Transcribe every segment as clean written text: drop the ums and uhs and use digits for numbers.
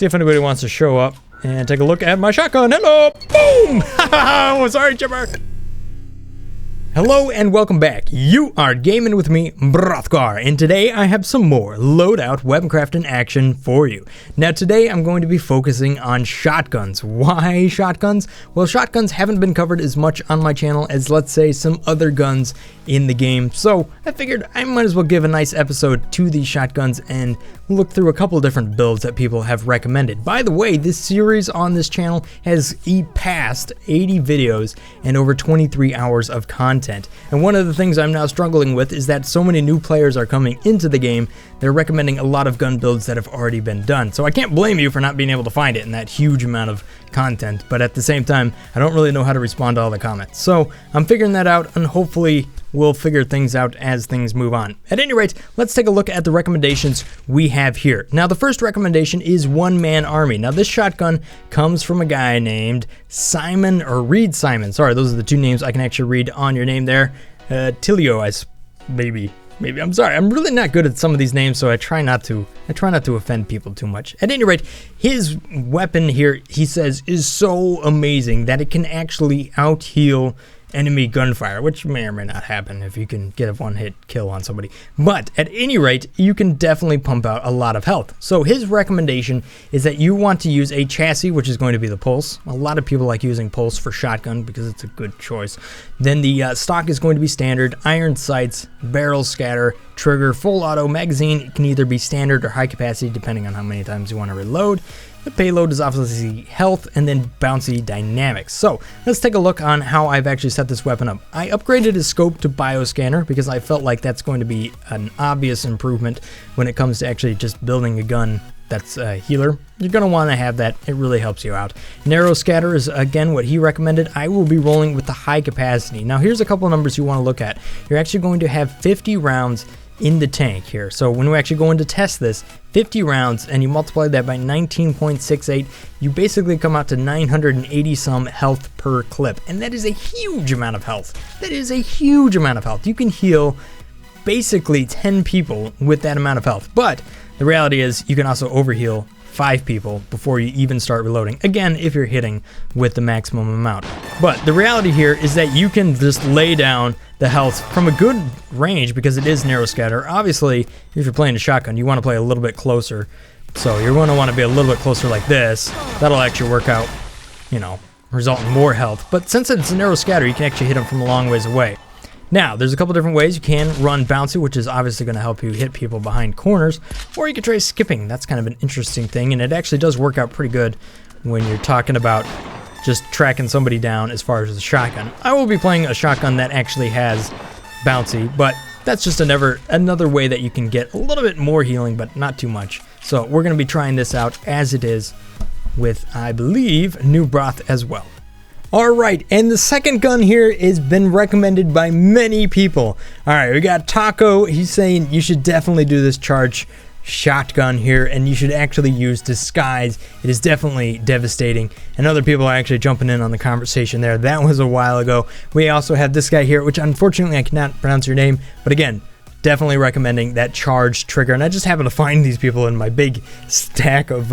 See if anybody wants to show up and take a look at my shotgun. Hello! Boom! Oh, sorry, Chipper. Hello and welcome back. You are gaming with me, Brothgar, and today I have some more Loadout Weaponcrafting action for you. Now today I'm going to be focusing on shotguns. Why shotguns? Well, shotguns haven't been covered as much on my channel as, let's say, some other guns in the game, so I figured I might as well give a nice episode to these shotguns and look through a couple of different builds that people have recommended. By the way, this series on this channel has passed 80 videos and over 23 hours of content. And one of the things I'm now struggling with is that so many new players are coming into the game, they're recommending a lot of gun builds that have already been done. So I can't blame you for not being able to find it in that huge amount of content, but at the same time, I don't really know how to respond to all the comments. So I'm figuring that out, and hopefully we'll figure things out as things move on. At any rate, let's take a look at the recommendations we have here. Now, the first recommendation is One Man Army. Now, this shotgun comes from a guy named Simon, or Reed Simon. Sorry, those are the two names I can actually read on your name there. Tilio, maybe. I'm sorry. I'm really not good at some of these names, so I try not to offend people too much. At any rate, his weapon here, he says, is so amazing that it can actually out-heal enemy gunfire, which may or may not happen if you can get a one-hit kill on somebody. But at any rate, you can definitely pump out a lot of health. So his recommendation is that you want to use a chassis, which is going to be the Pulse. A lot of people like using Pulse for shotgun because it's a good choice. Then the stock is going to be standard, iron sights, barrel scatter, trigger, full auto, magazine. It can either be standard or high capacity depending on how many times you want to reload. The payload is obviously health, and then bouncy dynamics. So let's take a look on how I've actually set this weapon up. I upgraded his scope to bioscanner because I felt like that's going to be an obvious improvement when it comes to actually just building a gun that's a healer. You're going to want to have that. It really helps you out. Narrow scatter is, again, what he recommended. I will be rolling with the high capacity. Now, here's a couple of numbers you want to look at. You're actually going to have 50 rounds in the tank here. So when we actually go in to test this, 50 rounds, and you multiply that by 19.68, you basically come out to 980 some health per clip. And that is a huge amount of health. That is a huge amount of health. You can heal basically 10 people with that amount of health. But the reality is you can also overheal 5 people before you even start reloading. Again, if you're hitting with the maximum amount. But the reality here is that you can just lay down the health from a good range because it is narrow scatter. Obviously, if you're playing a shotgun, you want to play a little bit closer. So you're going to want to be a little bit closer like this. That'll actually work out, result in more health. But since it's a narrow scatter, you can actually hit them from a long ways away. Now, there's a couple different ways. You can run bouncy, which is obviously going to help you hit people behind corners, or you can try skipping. That's kind of an interesting thing, and it actually does work out pretty good when you're talking about just tracking somebody down as far as the shotgun. I will be playing a shotgun that actually has bouncy, but that's just another way that you can get a little bit more healing, but not too much. So we're going to be trying this out as it is with, I believe, new broth as well. Alright, and the second gun here has been recommended by many people. Alright, we got Taco. He's saying you should definitely do this charge shotgun here, and you should actually use disguise. It is definitely devastating, and other people are actually jumping in on the conversation there. That was a while ago. We also have this guy here, which unfortunately I cannot pronounce your name, but again, definitely recommending that charge trigger. And I just happen to find these people in my big stack of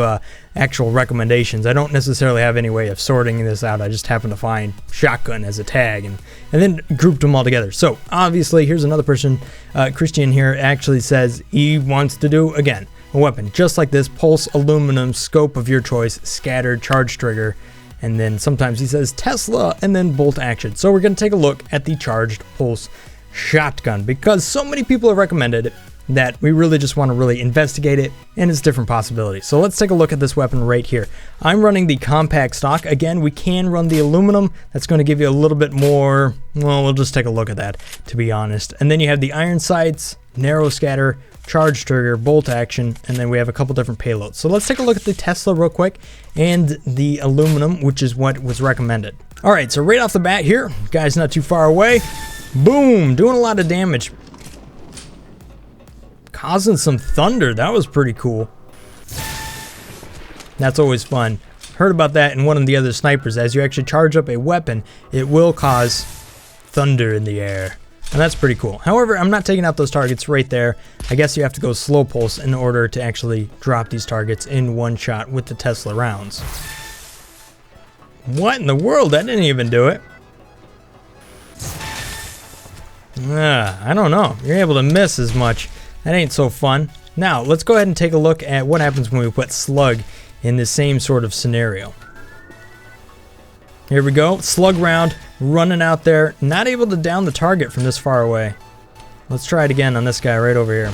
actual recommendations. I don't necessarily have any way of sorting this out. I just happen to find shotgun as a tag and then grouped them all together. So obviously, here's another person, Christian here, actually says he wants to do, again, a weapon just like this, pulse, aluminum, scope of your choice, scattered, charge trigger, and then sometimes he says Tesla, and then bolt action. So we're going to take a look at the charged pulse shotgun because so many people have recommended it that we really just want to really investigate it and its different possibilities. So let's take a look at this weapon right here. I'm running the compact stock. Again, we can run the aluminum. That's going to give you a little bit more, well, we'll just take a look at that, to be honest. And then you have the iron sights, narrow scatter, charge trigger, bolt action, and then we have a couple different payloads. So let's take a look at the Tesla real quick and the aluminum, which is what was recommended. All right, so right off the bat here, guy's not too far away. Boom, doing a lot of damage. Causing some thunder. That was pretty cool. That's always fun. Heard about that in one of the other snipers. As you actually charge up a weapon, it will cause thunder in the air. And that's pretty cool. However, I'm not taking out those targets right there. I guess you have to go slow pulse in order to actually drop these targets in one shot with the Tesla rounds. What in the world? That didn't even do it. I don't know. You're able to miss as much. That ain't so fun. Now, let's go ahead and take a look at what happens when we put Slug in the same sort of scenario. Here we go. Slug round, running out there. Not able to down the target from this far away. Let's try it again on this guy right over here.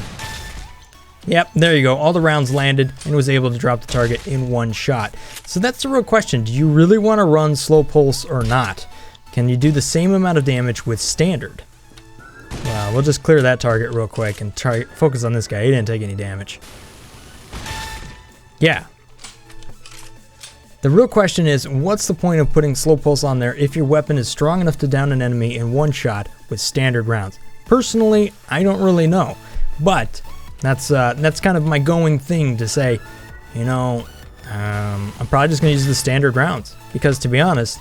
Yep, there you go. All the rounds landed and was able to drop the target in one shot. So that's the real question. Do you really want to run slow pulse or not? Can you do the same amount of damage with standard? We'll just clear that target real quick and try focus on this guy. He didn't take any damage. Yeah. The real question is, what's the point of putting slow pulse on there if your weapon is strong enough to down an enemy in one shot with standard rounds? Personally, I don't really know, but that's kind of my going thing to say. You know, I'm probably just gonna use the standard rounds because, to be honest,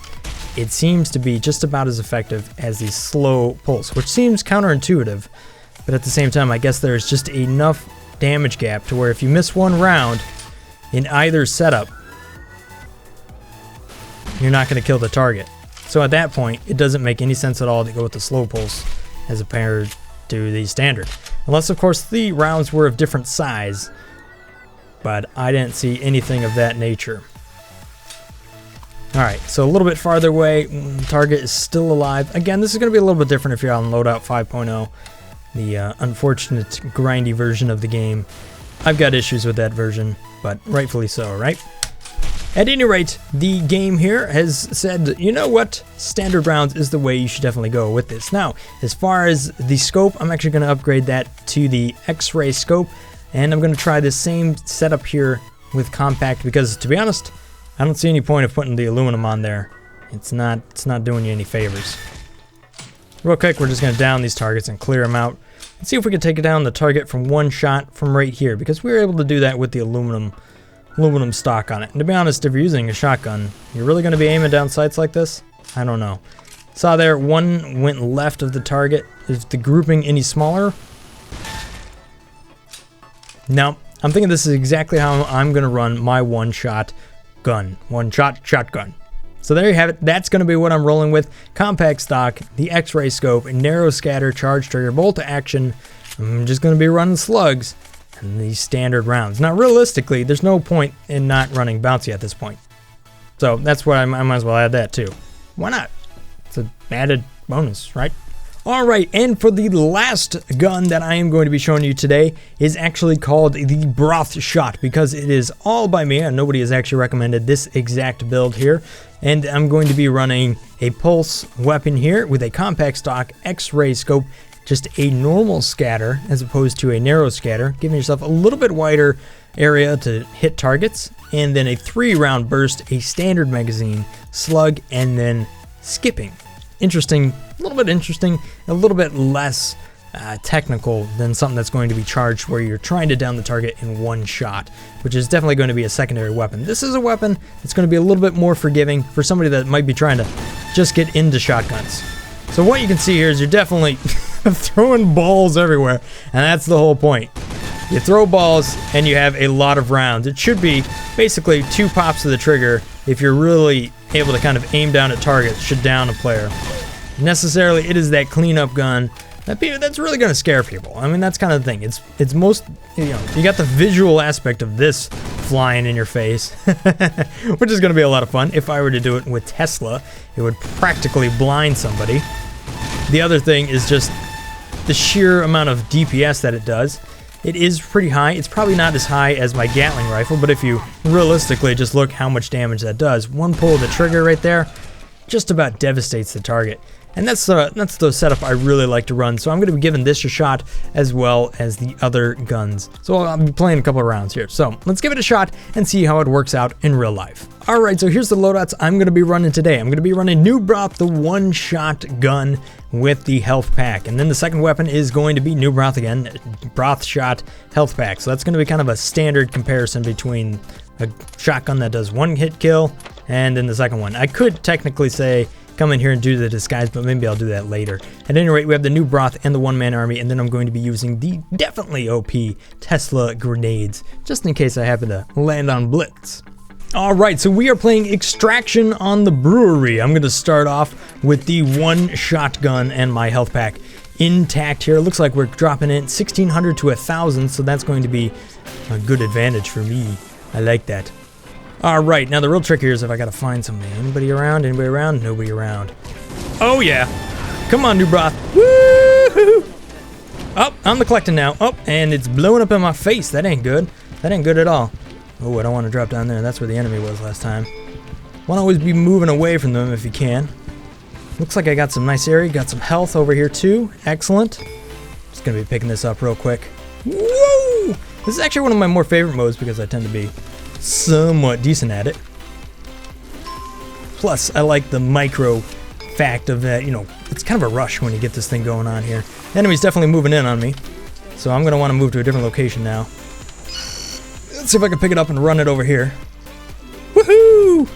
it seems to be just about as effective as the slow pulse, which seems counterintuitive, but at the same time, I guess there's just enough damage gap to where if you miss one round in either setup, you're not going to kill the target. So at that point, it doesn't make any sense at all to go with the slow pulse as compared to the standard. Unless, of course, the rounds were of different size, but I didn't see anything of that nature. Alright, so a little bit farther away, target is still alive. Again, this is going to be a little bit different if you're on Loadout 5.0, the unfortunate grindy version of the game. I've got issues with that version, but rightfully so, right? At any rate, the game here has said, you know what, standard rounds is the way you should definitely go with this. Now, as far as the scope, I'm actually going to upgrade that to the X-ray scope, and I'm going to try the same setup here with compact because, to be honest, I don't see any point of putting the aluminum on there. It's not doing you any favors. Real quick, we're just going to down these targets and clear them out. Let's see if we can take down the target from one shot from right here, because we were able to do that with the aluminum stock on it. And to be honest, if you're using a shotgun, you're really going to be aiming down sights like this? I don't know. Saw there, one went left of the target. Is the grouping any smaller? No, I'm thinking this is exactly how I'm going to run my one-shot gun. One-shot shotgun. So there you have it. That's going to be what I'm rolling with. Compact stock, the X-ray scope, narrow scatter, charge trigger, bolt action. I'm just going to be running slugs and these standard rounds. Now, realistically, there's no point in not running bouncy at this point. So that's what I might as well add that too. Why not? It's an added bonus, right? All right, and for the last gun that I am going to be showing you today is actually called the Broth Shot, because it is all by me and nobody has actually recommended this exact build here. And I'm going to be running a pulse weapon here with a compact stock X-ray scope, just a normal scatter as opposed to a narrow scatter, giving yourself a little bit wider area to hit targets, and then a 3-round burst, a standard magazine, slug, and then skipping. Interesting, a little bit interesting, a little bit less technical than something that's going to be charged where you're trying to down the target in one shot, which is definitely going to be a secondary weapon. This is a weapon that's going to be a little bit more forgiving for somebody that might be trying to just get into shotguns. So what you can see here is you're definitely throwing balls everywhere, and that's the whole point. You throw balls and you have a lot of rounds. It should be basically 2 pops of the trigger if you're really able to kind of aim down at targets, should down a player. Necessarily, it is that cleanup gun that's really going to scare people. I mean, that's kind of the thing. It's most, you know, you got the visual aspect of this flying in your face, which is going to be a lot of fun. If I were to do it with Tesla, it would practically blind somebody. The other thing is just the sheer amount of DPS that it does. It is pretty high. It's probably not as high as my Gatling rifle, but if you realistically just look how much damage that does, one pull of the trigger right there just about devastates the target. And that's the setup I really like to run, so I'm going to be giving this a shot as well as the other guns. So I'll be playing a couple of rounds here. So let's give it a shot and see how it works out in real life. Alright, so here's the loadouts I'm going to be running today. I'm going to be running New Broth, the one-shot gun with the health pack. And then the second weapon is going to be New Broth again, Broth Shot health pack. So that's going to be kind of a standard comparison between a shotgun that does 1-hit kill and then the second one. I could technically say come in here and do the disguise, but maybe I'll do that later. At any rate, we have the new Broth and the one-man army, and then I'm going to be using the definitely OP Tesla grenades, just in case I happen to land on Blitz. Alright, so we are playing Extraction on the Brewery. I'm going to start off with the one shotgun and my health pack intact here. It looks like we're dropping in 1,600 to 1,000, so that's going to be a good advantage for me. I like that. Alright, now the real trick here is if I gotta find somebody. Anybody around? Anybody around? Nobody around. Oh yeah! Come on, new Broth. Woo-hoo! Oh, I'm the collecting now. Oh, and it's blowing up in my face. That ain't good. That ain't good at all. Oh, I don't want to drop down there. That's where the enemy was last time. Want to always be moving away from them if you can. Looks like I got some nice area. Got some health over here too. Excellent. Just gonna be picking this up real quick. Woo! This is actually one of my more favorite modes because I tend to be somewhat decent at it. Plus, I like the micro fact of that, you know, it's kind of a rush when you get this thing going on here. The enemy's definitely moving in on me, so I'm going to want to move to a different location now. Let's see if I can pick it up and run it over here. Woohoo!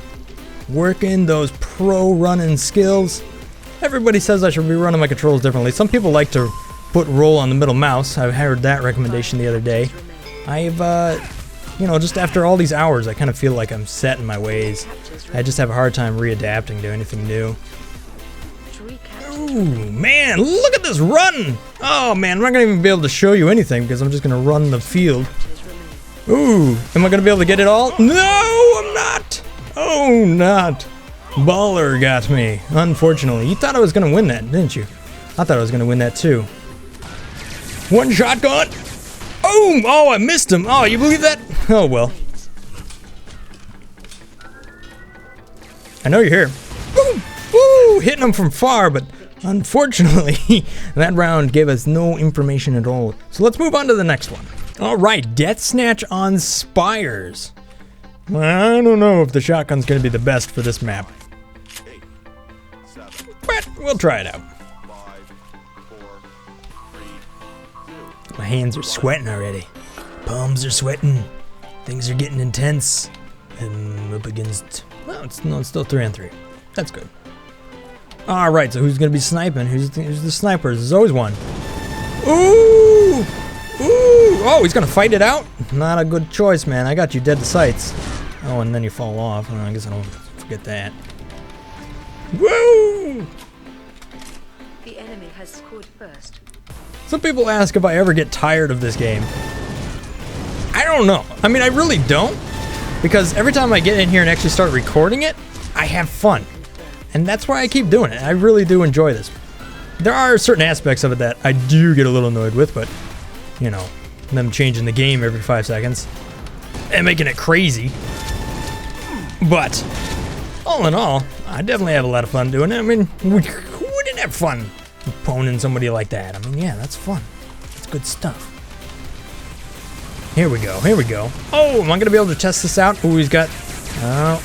Working those pro running skills. Everybody says I should be running my controls differently. Some people like to put roll on the middle mouse. I heard that recommendation the other day. You know, just after all these hours, I kind of feel like I'm set in my ways. I just have a hard time readapting to anything new. Ooh, man, look at this run! Oh, man, I'm not going to even be able to show you anything because I'm just going to run the field. Ooh, am I going to be able to get it all? No, I'm not! Oh, not. Baller got me, unfortunately. You thought I was going to win that, didn't you? I thought I was going to win that, too. One shotgun! Boom! Oh, I missed him. Oh, you believe that? Oh, well. I know you're here. Boom! Woo! Hitting him from far, but unfortunately, that round gave us no information at all. So let's move on to the next one. Alright, Death Snatch on Spires. I don't know if the shotgun's going to be the best for this map. But we'll try it out. My hands are sweating already. Palms are sweating. Things are getting intense. I'm up against... Well, it's still 3-on-3. That's good. Alright, so who's going to be sniping? Who's the sniper? There's always one. Ooh! Ooh! Oh, he's going to fight it out? Not a good choice, man. I got you dead to sights. Oh, and then you fall off. Oh, I guess I don't forget that. Woo! The enemy has scored first. Some people ask if I ever get tired of this game. I don't know. I mean, I really don't. Because every time I get in here and actually start recording it, I have fun. And that's why I keep doing it. I really do enjoy this. There are certain aspects of it that I do get a little annoyed with, but, you know, them changing the game every 5 seconds and making it crazy. But, all in all, I definitely have a lot of fun doing it. I mean, who wouldn't have fun opponing somebody like that? I mean, yeah, that's fun. That's good stuff. Here we go, here we go. Oh, am I gonna be able to test this out? Oh, he's got, oh.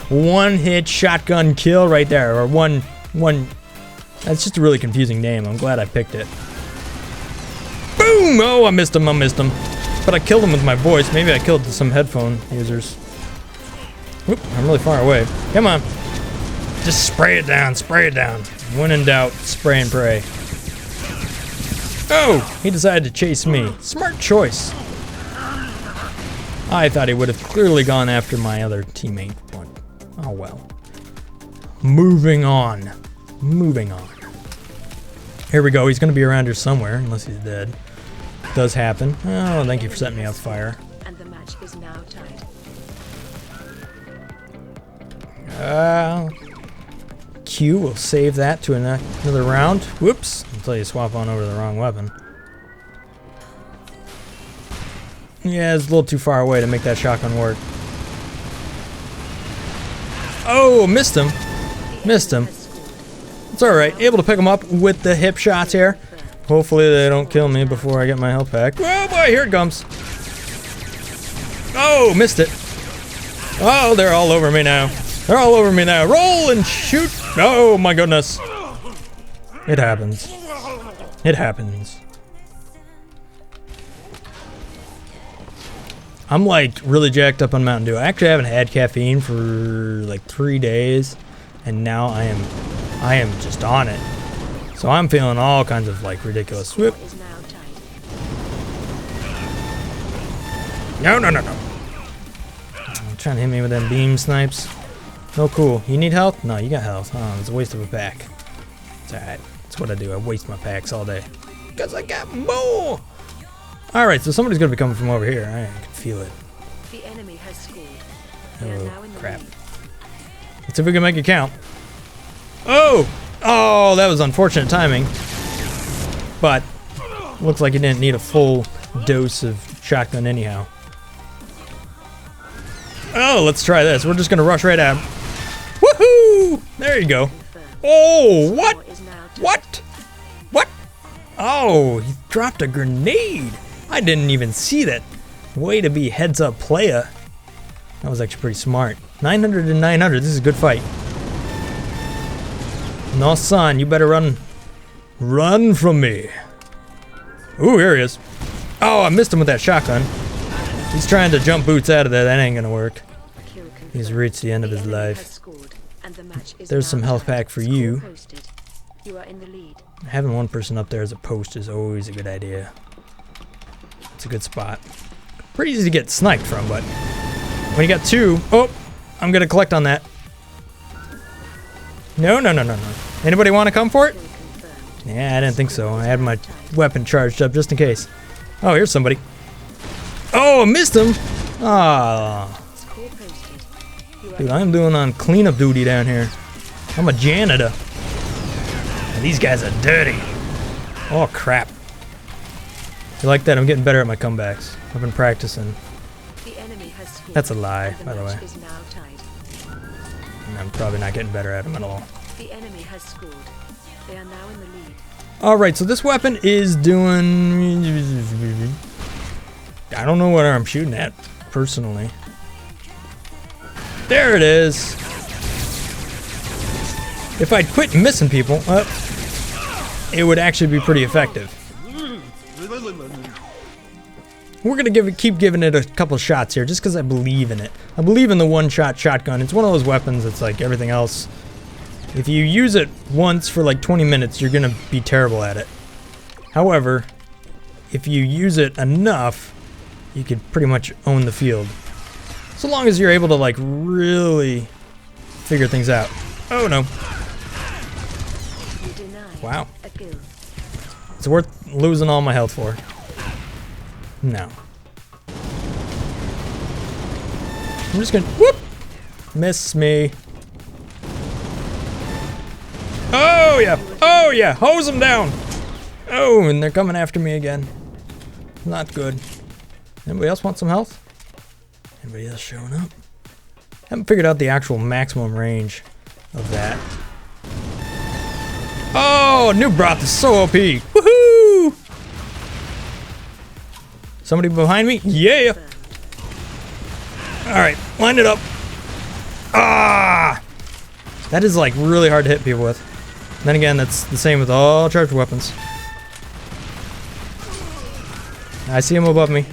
One hit shotgun kill right there, or one, that's just a really confusing name. I'm glad I picked it. Boom! Oh, I missed him, But I killed him with my voice. Maybe I killed some headphone users. Oop, I'm really far away. Come on. Just spray it down, spray it down. When in doubt, spray and pray. Oh, he decided to chase me. Smart choice. I thought he would have clearly gone after my other teammate, but oh well. Moving on. Moving on. Here we go. He's going to be around here somewhere, unless he's dead. Does happen. Oh, thank you for setting me on fire. And the match is now tied. Q will save that to another round. Whoops. Until you swap on over to the wrong weapon. Yeah, it's a little too far away to make that shotgun work. Oh, missed him. Missed him. It's alright. Able to pick him up with the hip shots here. Hopefully they don't kill me before I get my health back. Oh boy, here it comes. Oh, missed it. Oh, they're all over me now. They're all over me now. Roll and shoot. Oh my goodness. It happens. It happens. I'm like really jacked up on Mountain Dew. I actually haven't had caffeine for like 3 days, and now I am just on it. So I'm feeling all kinds of like ridiculous. Whoop. No. Trying to hit me with them beam snipes. No, cool. You need health? No, you got health. Oh, it's a waste of a pack. It's alright. That's what I do. I waste my packs all day. Because I got more! Alright, so somebody's going to be coming from over here. I can feel it. The enemy has scored. Oh, crap. Let's see if we can make it count. Oh! Oh, that was unfortunate timing. But, looks like you didn't need a full dose of shotgun anyhow. Oh, let's try this. We're just gonna rush right at him. Woohoo! There you go. Oh, what? What? What? Oh, he dropped a grenade. I didn't even see that. Way to be heads up playa. That was actually pretty smart. 900 and 900. This is a good fight. No, son, you better run. Run from me. Ooh, here he is. Oh, I missed him with that shotgun. He's trying to jump boots out of there. That ain't gonna work. He's reached the end of his life. There's some health pack for you. Having one person up there as a post is always a good idea. It's a good spot. Pretty easy to get sniped from, but when you got two, oh, I'm gonna collect on that. No. Anybody want to come for it? Yeah, I didn't think so. I had my weapon charged up just in case. Oh, here's somebody. Oh, I missed him. Ah. Dude, I'm doing on cleanup duty down here. I'm a janitor. And these guys are dirty. Oh, crap. You like that? I'm getting better at my comebacks. I've been practicing. That's a lie, by the way. And I'm probably not getting better at them at all. The enemy has scored. They are now in the lead. Alright, so this weapon is doing... I don't know what I'm shooting at, personally. There it is. If I'd quit missing people, it would actually be pretty effective. We're gonna keep giving it a couple shots here, just because I believe in it. I believe in the one-shot shotgun. It's one of those weapons that's like everything else. If you use it once for like 20 minutes, you're gonna be terrible at it. However, if you use it enough, you could pretty much own the field. So long as you're able to like really figure things out. Oh no. Wow. It's worth losing all my health for. No. I'm just gonna whoop! Miss me. Oh yeah! Oh yeah! Hose them down! Oh, and they're coming after me again. Not good. Anybody else want some health? Anybody else showing up? Haven't figured out the actual maximum range of that. Oh, new broth is so OP! Woohoo! Somebody behind me? Yeah! Alright, line it up. Ah! That is like really hard to hit people with. Then again, that's the same with all charged weapons. I see him above me.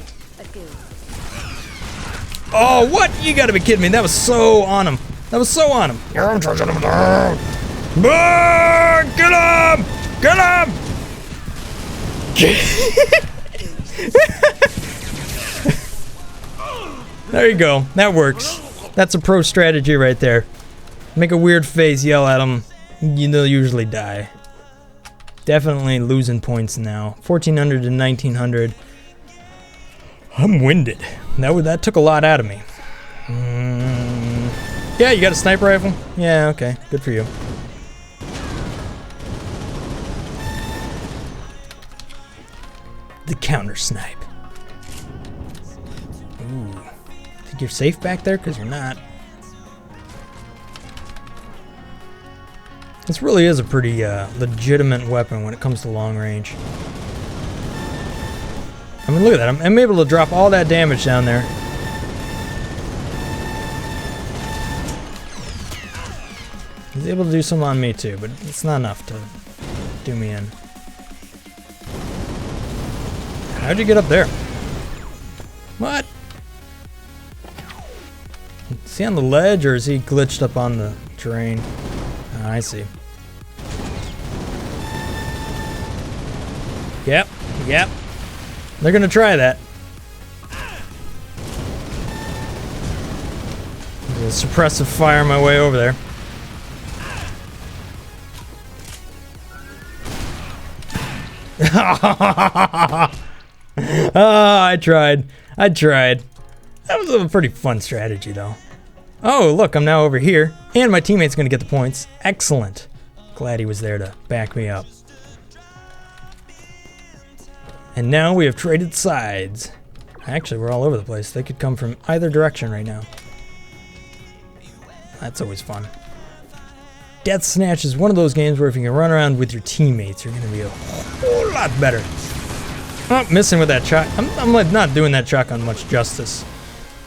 Oh, what? You gotta be kidding me. That was so on him. That was so on him. I'm charging him down. Get him! Get him! There you go. That works. That's a pro strategy right there. Make a weird face, yell at them. They'll usually die. Definitely losing points now. 1400 to 1900. I'm winded. That took a lot out of me. Yeah, you got a sniper rifle? Yeah, okay. Good for you. The counter snipe. Ooh. Think you're safe back there? Because you're not. This really is a pretty legitimate weapon when it comes to long range. I mean, look at that. I'm able to drop all that damage down there. He's able to do some on me too, but it's not enough to do me in. How'd you get up there? What? he on the ledge or is he glitched up on the terrain? Ah, I see. Yep, yep. They're gonna try that. There's a suppressive fire my way over there. I tried. That was a pretty fun strategy, though. Oh, look, I'm now over here, and my teammate's gonna get the points. Excellent. Glad he was there to back me up. And now we have traded sides. Actually, we're all over the place. They could come from either direction right now. That's always fun. Death Snatch is one of those games where if you can run around with your teammates, you're gonna be a whole lot better. Oh, missing with that shot. I'm like not doing that shotgun much justice.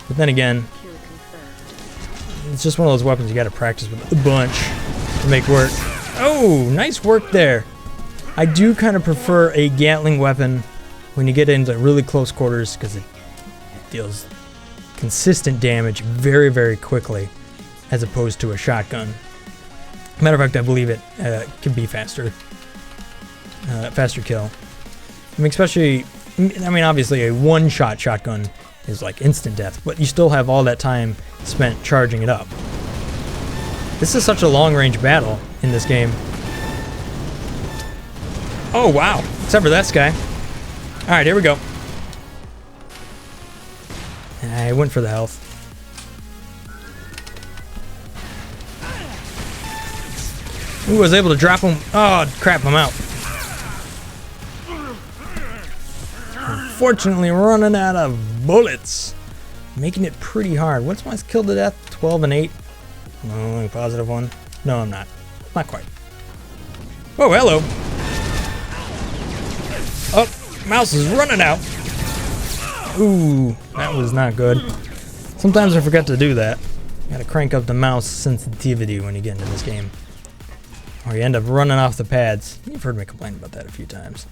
But then again, it's just one of those weapons you gotta practice with a bunch to make work. Oh, nice work there. I do kind of prefer a Gatling weapon when you get into really close quarters because it deals consistent damage very, very quickly as opposed to a shotgun. Matter of fact, I believe it can be faster kill. I mean, especially, I mean, obviously a one-shot shotgun is like instant death, but you still have all that time spent charging it up. This is such a long-range battle in this game. Oh, wow. Except for that guy. All right, here we go. I went for the health. Ooh, I was able to drop him. Oh, crap, I'm out. Unfortunately, running out of bullets. Making it pretty hard. What's my kill to death? 12 and 8. Oh, positive one. No, I'm not. Not quite. Oh, hello. Oh, mouse is running out. Ooh, that was not good. Sometimes I forget to do that. You gotta crank up the mouse sensitivity when you get into this game. Or you end up running off the pads. You've heard me complain about that a few times.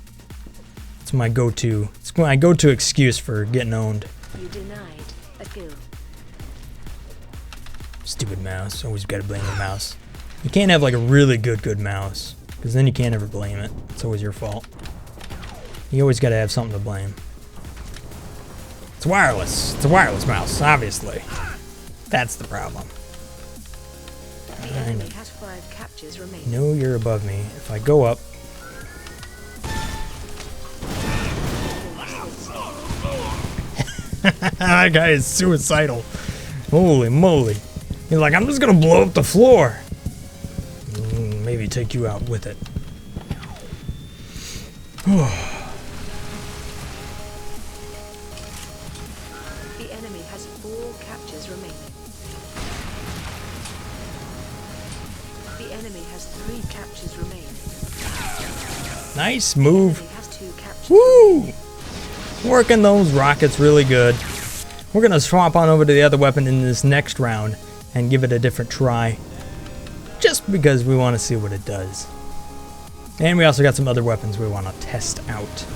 It's my go-to. It's my go-to excuse for getting owned. You denied a kill. Stupid mouse. Always gotta blame the mouse. You can't have like a really good mouse, because then you can't ever blame it. It's always your fault. You always gotta have something to blame. It's wireless. It's a wireless mouse, obviously. That's the problem. The enemy has 5 captures remaining. No, you're above me. If I go up. That guy is suicidal. Holy moly. He's like, I'm just gonna blow up the floor. Maybe take you out with it. The enemy has 4 captures remaining. The enemy has 3 captures remaining. Nice move. The enemy has 2 captures Woo! remaining. Working those rockets really good. We're gonna swap on over to the other weapon in this next round and give it a different try. Just because we want to see what it does. And we also got some other weapons we want to test out.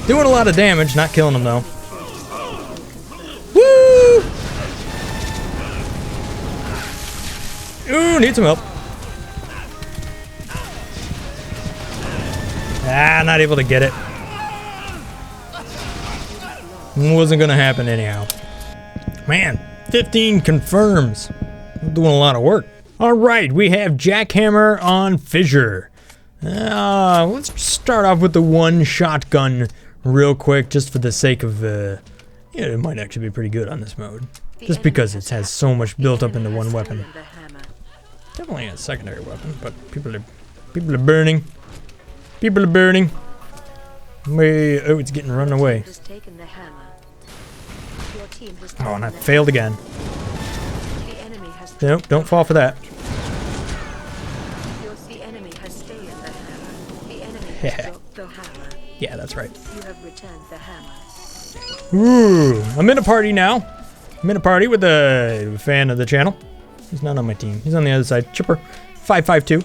Doing a lot of damage, not killing them though. Woo! Ooh, need some help. Ah, not able to get it. Wasn't gonna happen anyhow. Man, 15 confirms. I'm doing a lot of work. All right, we have Jackhammer on Fissure. Let's start off with the one shotgun real quick, just for the sake of, yeah, it might actually be pretty good on this mode. Just because it has so much built up into one weapon. Definitely a secondary weapon, but people are burning. People are burning. Oh, it's getting run away. Oh, and I failed again. Nope, don't fall for that. The enemy has stolen the hammer. The enemy Yeah. has dropped the hammer. Yeah, that's right. You have returned the hammer. Ooh, I'm in a party now. I'm in a party with a fan of the channel. He's not on my team. He's on the other side. Chipper, 552.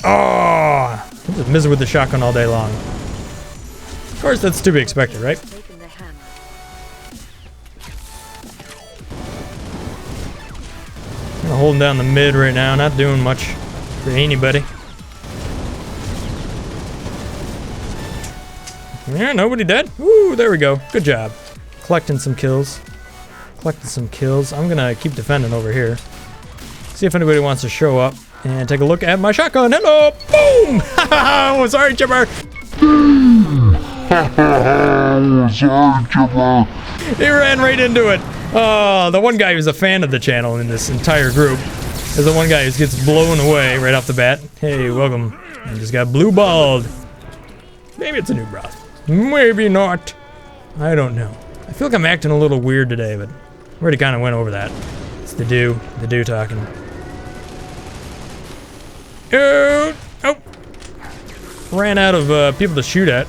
Oh, I'm just missing with the shotgun all day long. Of course, that's to be expected, right? Taken the hammer. I'm holding down the mid right now, not doing much for anybody. Yeah, nobody dead. Woo, there we go. Good job. Collecting some kills. I'm gonna keep defending over here. See if anybody wants to show up and take a look at my shotgun. Hello! Boom! Oh, sorry, Chipper. He ran right into it. Oh, the one guy who's a fan of the channel in this entire group is the one guy who gets blown away right off the bat. Hey, welcome. I just got blue balled. Maybe it's a new broth. Maybe not. I don't know. I feel like I'm acting a little weird today, but we already kind of went over that. It's the do talking. Oh! Ran out of people to shoot at.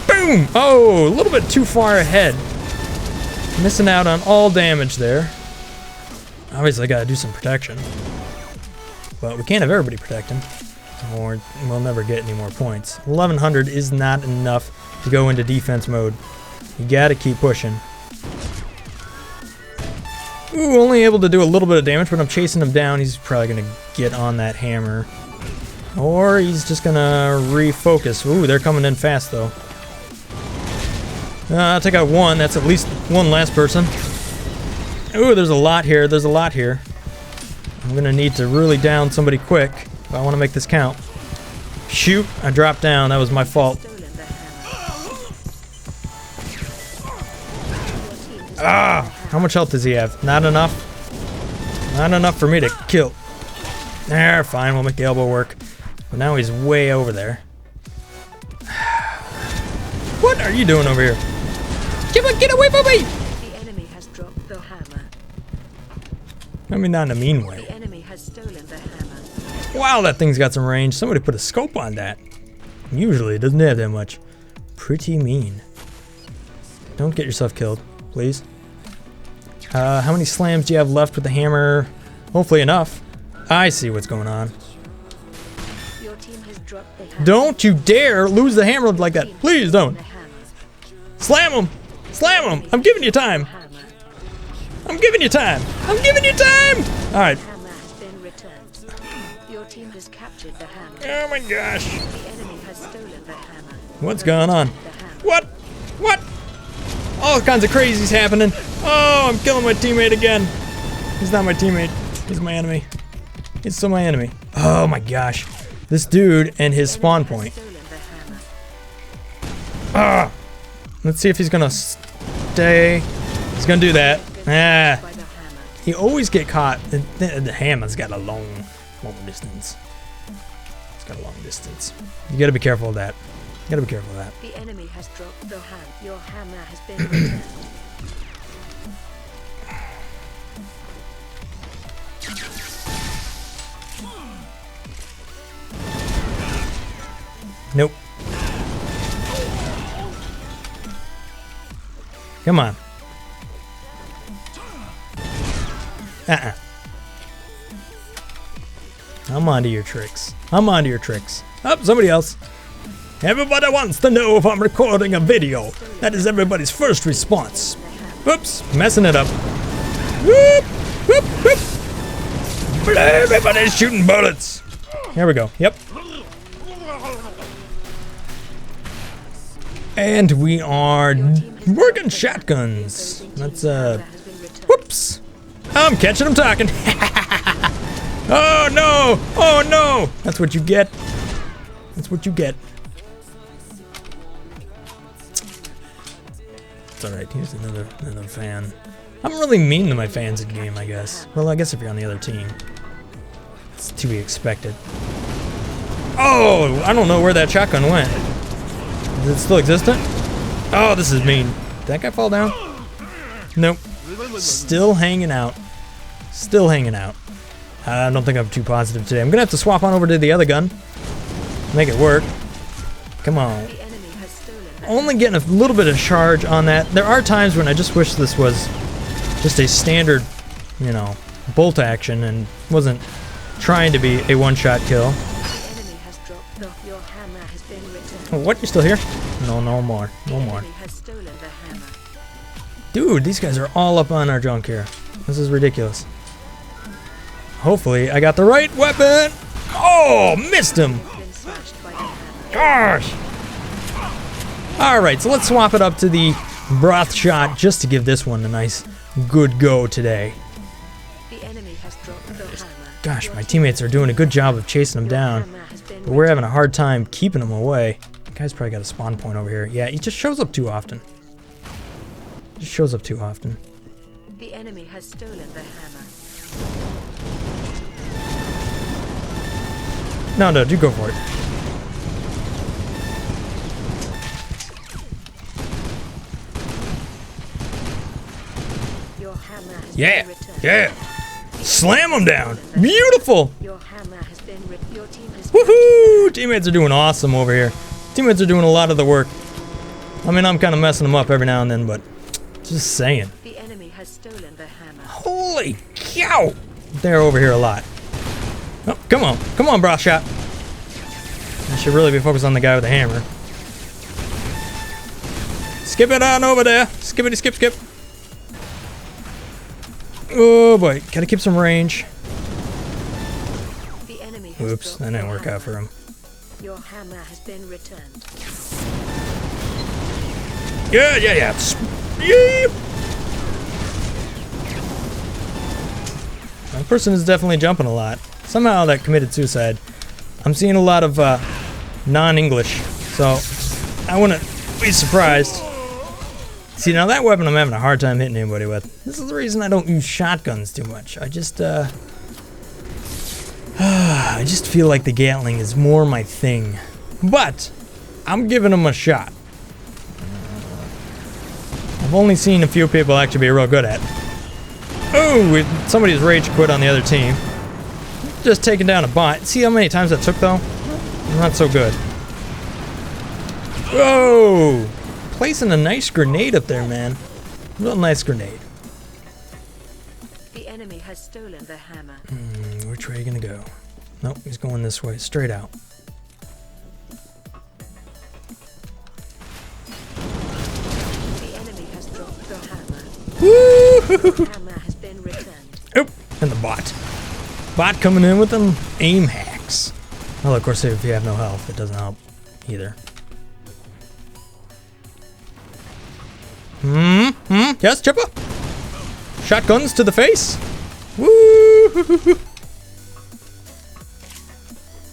Boom! Oh, a little bit too far ahead. Missing out on all damage there. Obviously, I gotta do some protection. But we can't have everybody protecting, or we'll never get any more points. 1100 is not enough to go into defense mode. You gotta keep pushing. Ooh, only able to do a little bit of damage, but I'm chasing him down. He's probably gonna get on that hammer. Or he's just gonna refocus. Ooh, they're coming in fast though. I'll take out one. That's at least one last person. Ooh, there's a lot here. I'm gonna need to really down somebody quick if I want to make this count. Shoot, I dropped down. That was my fault. Ah, how much health does he have? Not enough. Not enough for me to kill. There, fine. We'll make the elbow work. But now he's way over there. What are you doing over here? Get away from me! The enemy has dropped the hammer. I mean, not in a mean way. The enemy has stolen the hammer. Wow, that thing's got some range. Somebody put a scope on that. Usually it doesn't have that much. Pretty mean. Don't get yourself killed, please. How many slams do you have left with the hammer? Hopefully enough. I see what's going on. Your team has dropped the hammer. Don't you dare lose the hammer like that. Please don't. Slam him! Slam him! I'm giving you time. I'm giving you time. I'm giving you time! Alright. The hammer has been returned. Your team has captured the hammer. Oh my gosh. The enemy has stolen the hammer. What's going on? The hammer. What? What? All kinds of crazies happening. Oh, I'm killing my teammate again. He's not my teammate. He's my enemy. He's still my enemy. Oh my gosh. This dude and his spawn point. Ah! Let's see if he's gonna stay. He's gonna do that. Ah. He always get caught. The hammer's got a long distance. It's got a long distance. You gotta be careful of that. You gotta be careful of that. The enemy has dropped the hammer. Your hammer has been returned. Nope. Come on. I'm onto your tricks. Oh, somebody else. Everybody wants to know if I'm recording a video. That is everybody's first response. Whoops, messing it up. Whoop, whoop, whoop. Everybody's shooting bullets. Here we go. Yep. And we are working shotguns. Let's, whoops. I'm catching him talking. Oh no! Oh no! That's what you get. That's what you get. It's alright, here's another fan. I'm really mean to my fans in game, I guess. Well, I guess if you're on the other team. It's to be expected. Oh! I don't know where that shotgun went. Is it still existent? Oh, this is mean. Did that guy fall down? Nope. Still hanging out. Still hanging out. I don't think I'm too positive today. I'm gonna have to swap on over to the other gun. Make it work. Come on. Only getting a little bit of charge on that. There are times when I just wish this was just a standard, you know, bolt action and wasn't trying to be a one-shot kill. Oh, what? You're still here? No, no more. No more. Dude, these guys are all up on our junk here. This is ridiculous. Hopefully, I got the right weapon. Oh, missed him. Been smashed by the hammer. Gosh. All right, so let's swap it up to the Broth Shot just to give this one a nice, good go today. The enemy has dropped the hammer. Gosh, my teammates are doing a good job of chasing him down, Hammer has been but we're having a hard time keeping him away. The guy's probably got a spawn point over here. Yeah, he just shows up too often. Just shows up too often. The enemy has stolen the hammer. No, you go for it. Your hammer has Yeah, been returned. yeah. Slam him down. Beautiful. Your hammer has been your team has Woohoo! Teammates are doing awesome over here. Teammates are doing a lot of the work. I mean, I'm kind of messing them up every now and then, but just saying. The enemy has stolen the hammer. Holy cow! They're over here a lot. Oh, come on, Broth Shot. I should really be focused on the guy with the hammer. Skip it on over there. Skippity skip skip. Oh boy, gotta keep some range. The enemy has Oops, dropped that didn't the work out for hammer. him. Your hammer has been returned. Yeah. Yeep. That person is definitely jumping a lot. Somehow that committed suicide. I'm seeing a lot of non-English, so I wouldn't be surprised. See, now that weapon I'm having a hard time hitting anybody with. This is the reason I don't use shotguns too much. I just feel like the Gatling is more my thing. But I'm giving them a shot. I've only seen a few people actually be real good at it. Oh, somebody's rage quit on the other team. Just taking down a bot. See how many times that took though? Not so good. Whoa! Placing a nice grenade up there, man. Real nice grenade. The enemy has stolen the hammer. Which way are you gonna go? Nope, he's going this way, straight out. The enemy has dropped the hammer. Woo! The hammer has been returned. Oop! And the bot. Bot coming in with them aim hacks. Well, of course, if you have no health, it doesn't help either. Yes, Chipper? Shotguns to the face? Woo!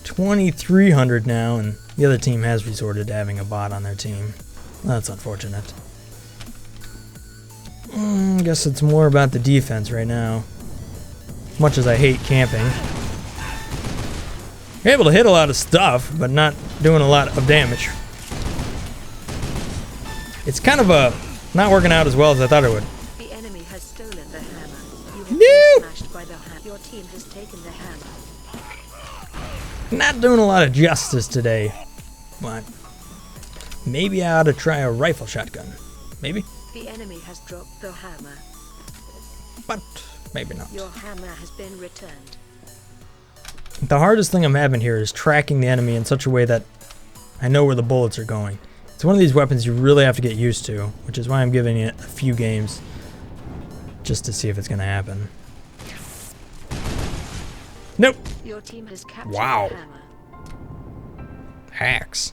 2,300 now, and the other team has resorted to having a bot on their team. That's unfortunate. Guess it's more about the defense right now. Much as I hate camping. You're able to hit a lot of stuff, but not doing a lot of damage. It's kind of not working out as well as I thought it would. The enemy has stolen the hammer. You have No! been smashed by the hammer. Your team has taken the hammer. Not doing a lot of justice today, but maybe I ought to try a rifle shotgun. Maybe, The enemy has dropped the hammer. but maybe not. Your hammer has been returned. The hardest thing I'm having here is tracking the enemy in such a way that I know where the bullets are going. It's one of these weapons you really have to get used to, which is why I'm giving it a few games just to see if it's going to happen. Nope. Your team has captured Wow. the hammer. Hacks.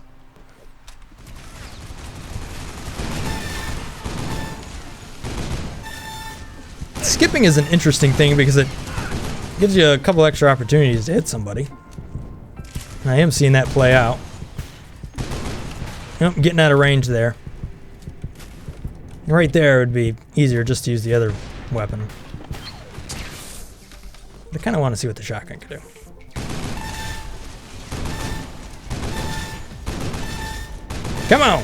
Skipping is an interesting thing because it gives you a couple extra opportunities to hit somebody. And I am seeing that play out. Yep, getting out of range there. Right there would be easier just to use the other weapon. I kind of want to see what the shotgun can do. Come on!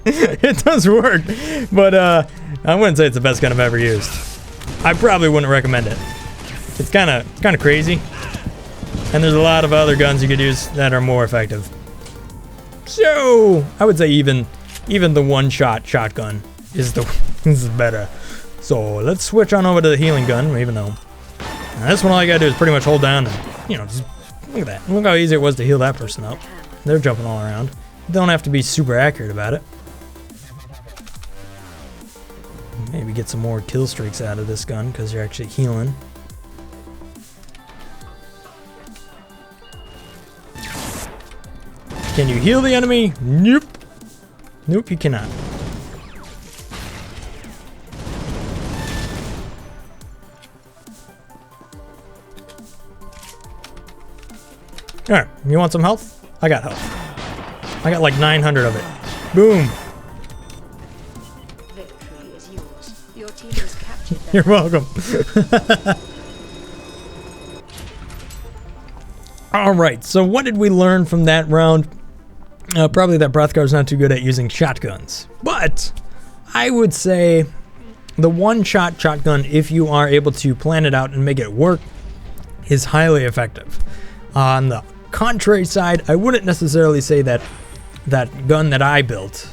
It does work, but I wouldn't say it's the best gun I've ever used. I probably wouldn't recommend it. It's kind of crazy, and there's a lot of other guns you could use that are more effective. So I would say even the one-shot shotgun is better. So let's switch on over to the healing gun, even though this one all you gotta do is pretty much hold down and just look at that. Look how easy it was to heal that person up. They're jumping all around. You don't have to be super accurate about it. Maybe get some more kill streaks out of this gun because you're actually healing. Can you heal the enemy? Nope. Nope, you cannot. Alright, you want some health? I got health. I got like 900 of it. Boom. Victory is yours. Your team has captured that. You're welcome. Alright, so what did we learn from that round? Probably that Brothgar's not too good at using shotguns. But I would say the one-shot shotgun, if you are able to plan it out and make it work, is highly effective. On the contrary side, I wouldn't necessarily say that that gun that I built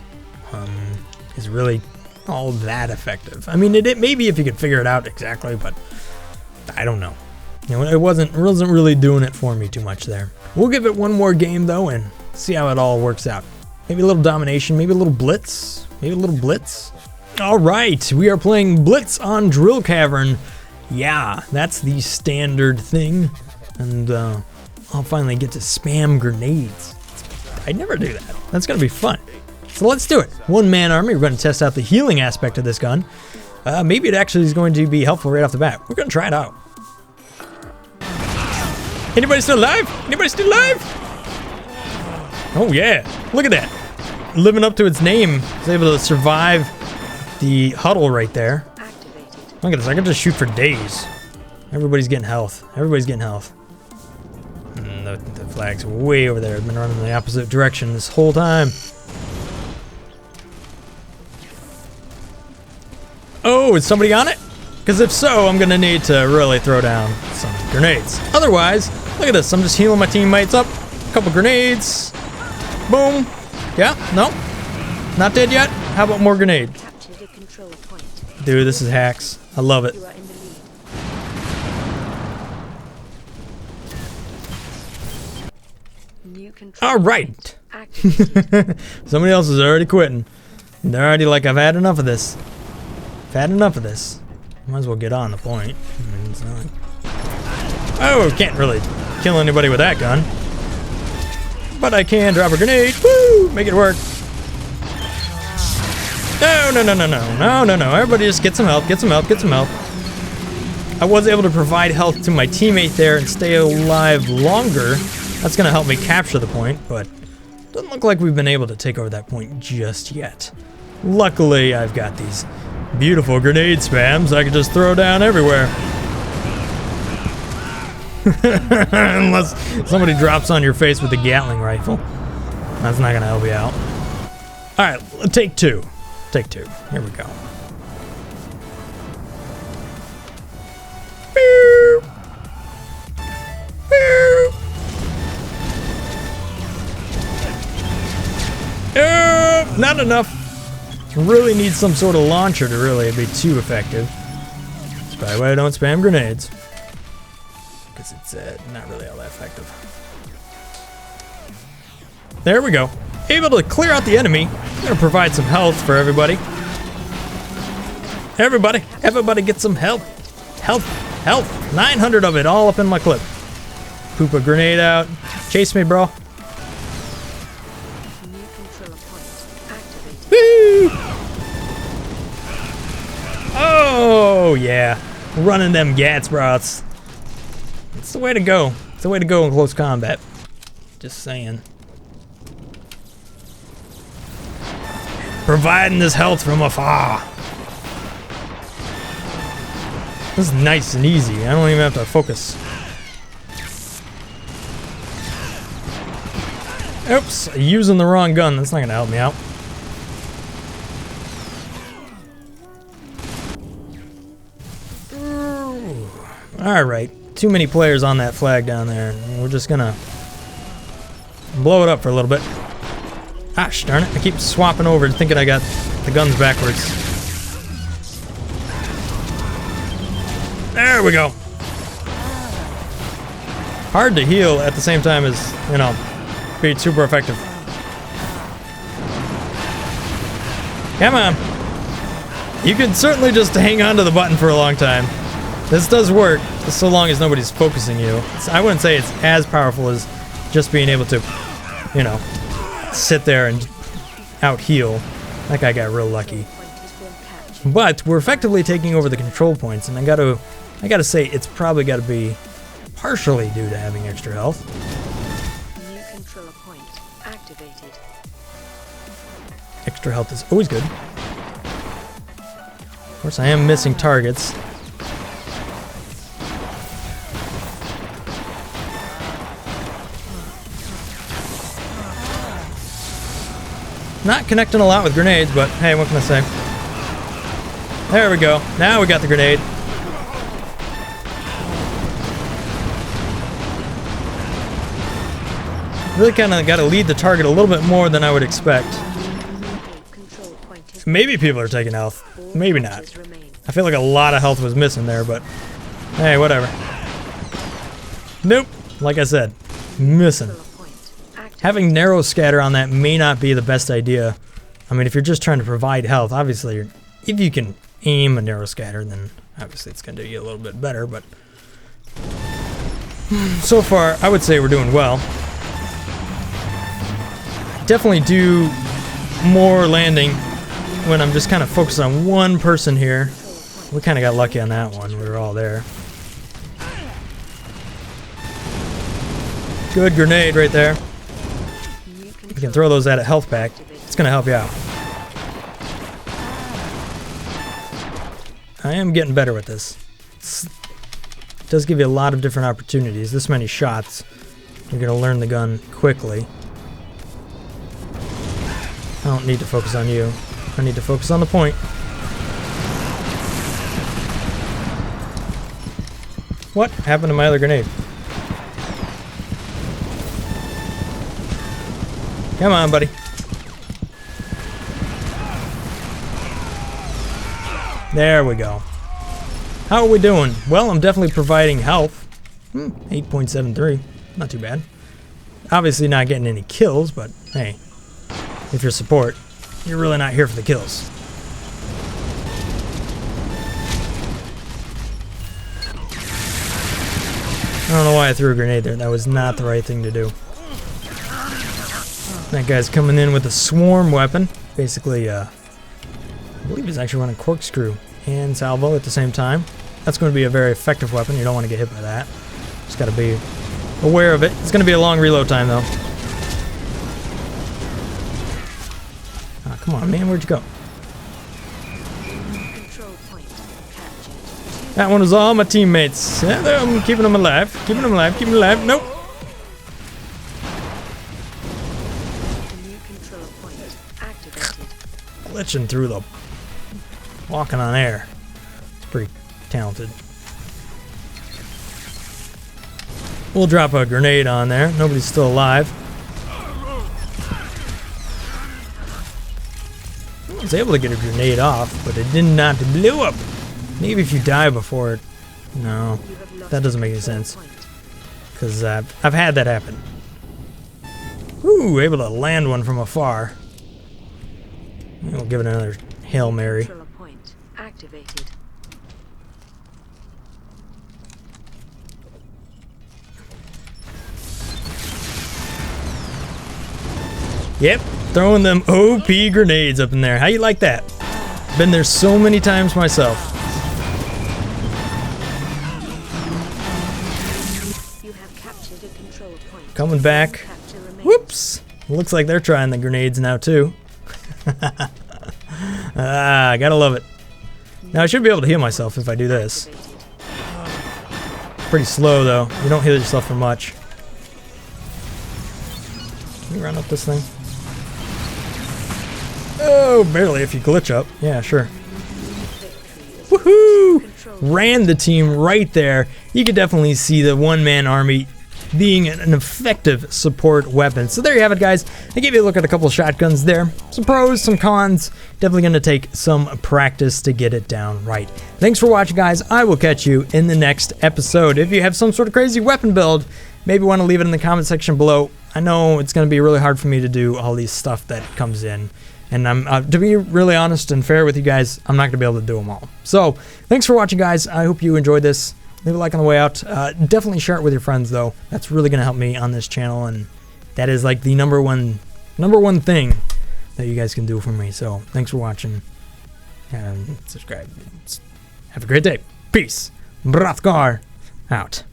is really all that effective. I mean, it maybe if you could figure it out exactly, but I don't know. You know, it wasn't really doing it for me too much there. We'll give it one more game though and see how it all works out. Maybe a little domination, maybe a little blitz, maybe a little blitz. All right, we are playing Blitz on Drill Cavern. Yeah, that's the standard thing, and I'll finally get to spam grenades. I never do that. That's gonna be fun. So let's do it. One-man army. We're gonna test out the healing aspect of this gun. Maybe it actually is going to be helpful right off the bat. We're gonna try it out. Anybody still alive? Anybody still alive? Oh yeah, look at that. Living up to its name. It's able to survive the huddle right there. Activated. Look at this, I can just shoot for days. Everybody's getting health. Everybody's getting health. And the flag's way over there. I've been running in the opposite direction this whole time. Oh, is somebody on it? Because if so, I'm gonna need to really throw down some grenades. Otherwise, look at this, I'm just healing my teammates up. A couple grenades. Boom. Yeah, no? Not dead yet? How about more grenade? Captured a control point. Dude, this is hacks. I love it. You are in the lead. New control. All right. Activated. Somebody else is already quitting. They're already like, I've had enough of this. I've had enough of this. Might as well get on the point. I mean, it's not like... Oh, can't really kill anybody with that gun. But I can drop a grenade. Woo! Make it work. No, no, no, no, no. No, no, no. Everybody just get some health, get some health, get some health. I was able to provide health to my teammate there and stay alive longer. That's going to help me capture the point, but doesn't look like we've been able to take over that point just yet. Luckily, I've got these beautiful grenade spams I can just throw down everywhere. Unless somebody drops on your face with a Gatling rifle. That's not gonna help you out. Alright, take two. Take two. Here we go. Not enough. Really need some sort of launcher to really be too effective. That's probably why I don't spam grenades. Because it's not really all that effective. There we go. Able to clear out the enemy. I'm gonna provide some health for everybody. Everybody get some health. Health. 900 of it all up in my clip. Poop a grenade out. Chase me, bro. New control point. Activated. Woo! Oh yeah, running them gats, broths. It's the way to go. It's the way to go in close combat. Just saying. Providing this health from afar. This is nice and easy. I don't even have to focus. Oops, using the wrong gun. That's not gonna help me out. Alright, too many players on that flag down there. We're just gonna blow it up for a little bit. Gosh darn it, I keep swapping over thinking I got the guns backwards. There we go. Hard to heal at the same time as, you know, be super effective. Come on. You can certainly just hang on to the button for a long time. This does work, so long as nobody's focusing you. I wouldn't say it's as powerful as just being able to, you know, sit there and out heal. That guy got real lucky. Point has been captured. But we're effectively taking over the control points, and I gotta say it's probably gotta be partially due to having extra health. New control point activated. Extra health is always good. Of course, I am missing targets. Not connecting a lot with grenades, but hey, what can I say? There we go. Now we got the grenade. Really kind of got to lead the target a little bit more than I would expect. Control point has Maybe people are taking health. Maybe not. points remain. I feel like a lot of health was missing there, but hey, whatever. Nope. Like I said, missing. Control point activated. Having narrow scatter on that may not be the best idea. I mean, if you're just trying to provide health, obviously, if you can aim a narrow scatter, then obviously it's going to do you a little bit better, but so far, I would say we're doing well. Definitely do more landing when I'm just kind of focused on one person here. We kind of got lucky on that one. We were all there. Good grenade right there. New You can control throw those at a health pack. It's going to help you out. I am getting better with this. It does give you a lot of different opportunities. This many shots, you're going to learn the gun quickly. I don't need to focus on you. I need to focus on the point. What happened to my other grenade? Come on, buddy. There we go. How are we doing? Well, I'm definitely providing health. 8.73. Not too bad. Obviously not getting any kills, but hey, if you're support, you're really not here for the kills. I don't know why I threw a grenade there. That was not the right thing to do. That guy's coming in with a swarm weapon. Basically, I believe he's actually running corkscrew and salvo at the same time. That's going to be a very effective weapon. You don't want to get hit by that. Just got to be aware of it. It's going to be a long reload time, though. Ah, come on, man. Where'd you go? control point captured. That one was all my teammates. Yeah, I'm keeping them alive. Keeping them alive. Keeping them alive. Nope. New control point activated. Glitching through the... walking on air. It's pretty talented. We'll drop a grenade on there. Nobody's still alive. I was able to get a grenade off, but it did not blow up. Maybe if you die before it... No, You have lost that doesn't make any control sense. point. Because I've had that happen. Ooh, able to land one from afar. We'll give it another Hail Mary. Control point activated. Yep, throwing them OP grenades up in there. How you like that? Been there so many times myself. You have captured a control point. Coming back. Capture remains. Whoops! Looks like they're trying the grenades now too. Ah, gotta love it. Now I should be able to heal myself if I do this. Activated. Pretty slow though. You don't heal yourself for much. Can you run up this thing? Oh, barely if you glitch up. Yeah, sure. Woohoo! Ran the team right there. You could definitely see the one-man army being an effective support weapon. So there you have it, guys. I gave you a look at a couple of shotguns there. Some pros, some cons. Definitely going to take some practice to get it down right. Thanks for watching, guys. I will catch you in the next episode. If you have some sort of crazy weapon build, maybe want to leave it in the comment section below. I know it's going to be really hard for me to do all these stuff that comes in. And I'm to be really honest and fair with you guys, I'm not going to be able to do them all. So, thanks for watching, guys. I hope you enjoyed this. Leave a like on the way out. Definitely share it with your friends, though. That's really going to help me on this channel, and that is like the #1 number one thing that you guys can do for me. So thanks for watching, and subscribe. Have a great day. Peace. Brothgar out.